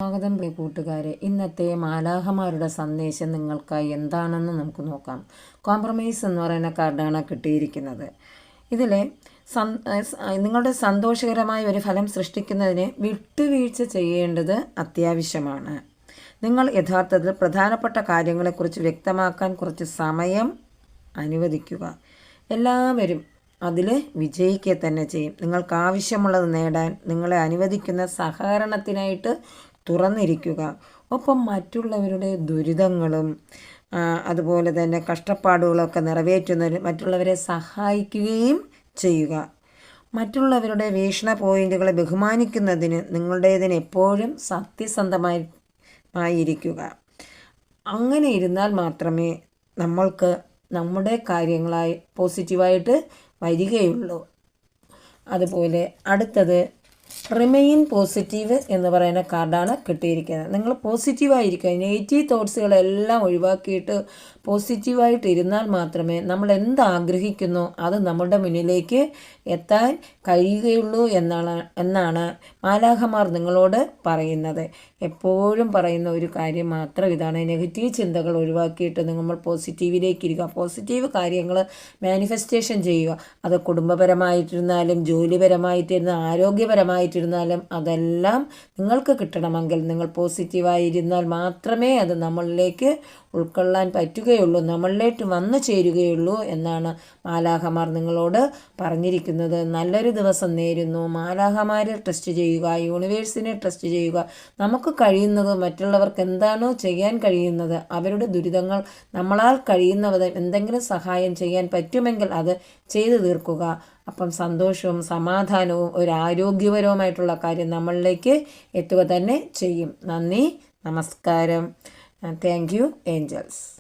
സ്വാഗതം പ്രിയ കൂട്ടുകാരെ. ഇന്നത്തെ മാലാഖമാരുടെ സന്ദേശം നിങ്ങൾക്കായി എന്താണെന്ന് നമുക്ക് നോക്കാം. കോംപ്രമൈസ് എന്ന് പറയുന്ന കാർഡാണ് കിട്ടിയിരിക്കുന്നത്. ഇതിൽ നിങ്ങളുടെ സന്തോഷകരമായ ഒരു ഫലം സൃഷ്ടിക്കുന്നതിന് വിട്ടുവീഴ്ച ചെയ്യേണ്ടത് അത്യാവശ്യമാണ്. നിങ്ങൾ യഥാർത്ഥത്തിൽ പ്രധാനപ്പെട്ട കാര്യങ്ങളെക്കുറിച്ച് വ്യക്തമാക്കാൻ കുറച്ച് സമയം അനുവദിക്കുക. എല്ലാവരും അതിൽ വിജയിക്കുക തന്നെ ചെയ്യും. നിങ്ങൾക്ക് ആവശ്യമുള്ളത് നേടാൻ നിങ്ങളെ അനുവദിക്കുന്ന സഹകരണത്തിനായിട്ട് തുറന്നിരിക്കുക. ഒപ്പം മറ്റുള്ളവരുടെ ദുരിതങ്ങളും അതുപോലെ തന്നെ കഷ്ടപ്പാടുകളൊക്കെ നിറവേറ്റുന്നതിന് മറ്റുള്ളവരെ സഹായിക്കുകയും ചെയ്യുക. മറ്റുള്ളവരുടെ വീക്ഷണ പോയിന്റുകളെ ബഹുമാനിക്കുന്നതിന് നിങ്ങളുടേതിന് എപ്പോഴും സത്യസന്ധമായിരിക്കുക. അങ്ങനെ ഇരുന്നാൽ മാത്രമേ നമ്മൾക്ക് നമ്മുടെ കാര്യങ്ങളായി പോസിറ്റീവായിട്ട് വരികയുള്ളൂ. അതുപോലെ അടുത്തത് റിമെയിൻ പോസിറ്റീവ് എന്ന് പറയുന്ന കാർഡാണ് കിട്ടിയിരിക്കുന്നത്. നിങ്ങൾ പോസിറ്റീവായിരിക്കുക. നെഗറ്റീവ് തോട്ട്സുകളെല്ലാം ഒഴിവാക്കിയിട്ട് പോസിറ്റീവായിട്ട് ഇരുന്നാൽ മാത്രമേ നമ്മൾ എന്താഗ്രഹിക്കുന്നോ അത് നമ്മുടെ മുന്നിലേക്ക് എത്താൻ കഴിയുകയുള്ളൂ എന്നാണ് മാലാഖമാർ നിങ്ങളോട് പറയുന്നത്. എപ്പോഴും പറയുന്ന ഒരു കാര്യം മാത്രം ഇതാണ്. നെഗറ്റീവ് ചിന്തകൾ ഒഴിവാക്കിയിട്ട് നമ്മൾ പോസിറ്റീവിലേക്ക് ഇരിക്കുക. പോസിറ്റീവ് കാര്യങ്ങൾ മാനിഫെസ്റ്റേഷൻ ചെയ്യുക. അത് കുടുംബപരമായിട്ടിരുന്നാലും ജോലിപരമായിട്ടിരുന്നാലും ആരോഗ്യപരമായിട്ടിരുന്നാലും അതെല്ലാം നിങ്ങൾക്ക് കിട്ടണമെങ്കിൽ നിങ്ങൾ പോസിറ്റീവായിരുന്നാൽ മാത്രമേ അത് നമ്മളിലേക്ക് ഉൾക്കൊള്ളാൻ പറ്റുകയുള്ളൂ, നമ്മളിലേക്ക് വന്നു ചേരുകയുള്ളൂ എന്നാണ് മാലാഖമാർ നിങ്ങളോട് പറഞ്ഞിരിക്കുന്നത്. നല്ലൊരു ദിവസം നേരുന്നു. മാലാഖമാരെ ട്രസ്റ്റ് ചെയ്യുക, യൂണിവേഴ്സിനെ ട്രസ്റ്റ് ചെയ്യുക. നമുക്ക് കഴിയുന്നത് മറ്റുള്ളവർക്ക് എന്താണോ ചെയ്യാൻ കഴിയുന്നത്, അവരുടെ ദുരിതങ്ങൾ നമ്മളാൽ കഴിയുന്നവർ എന്തെങ്കിലും സഹായം ചെയ്യാൻ പറ്റുമെങ്കിൽ അത് ചെയ്തു തീർക്കുക. അപ്പം സന്തോഷവും സമാധാനവും ഒരു ആരോഗ്യപരവുമായിട്ടുള്ള കാര്യം നമ്മളിലേക്ക് എത്തുക തന്നെ ചെയ്യും. നന്ദി, നമസ്കാരം. Thank you, angels.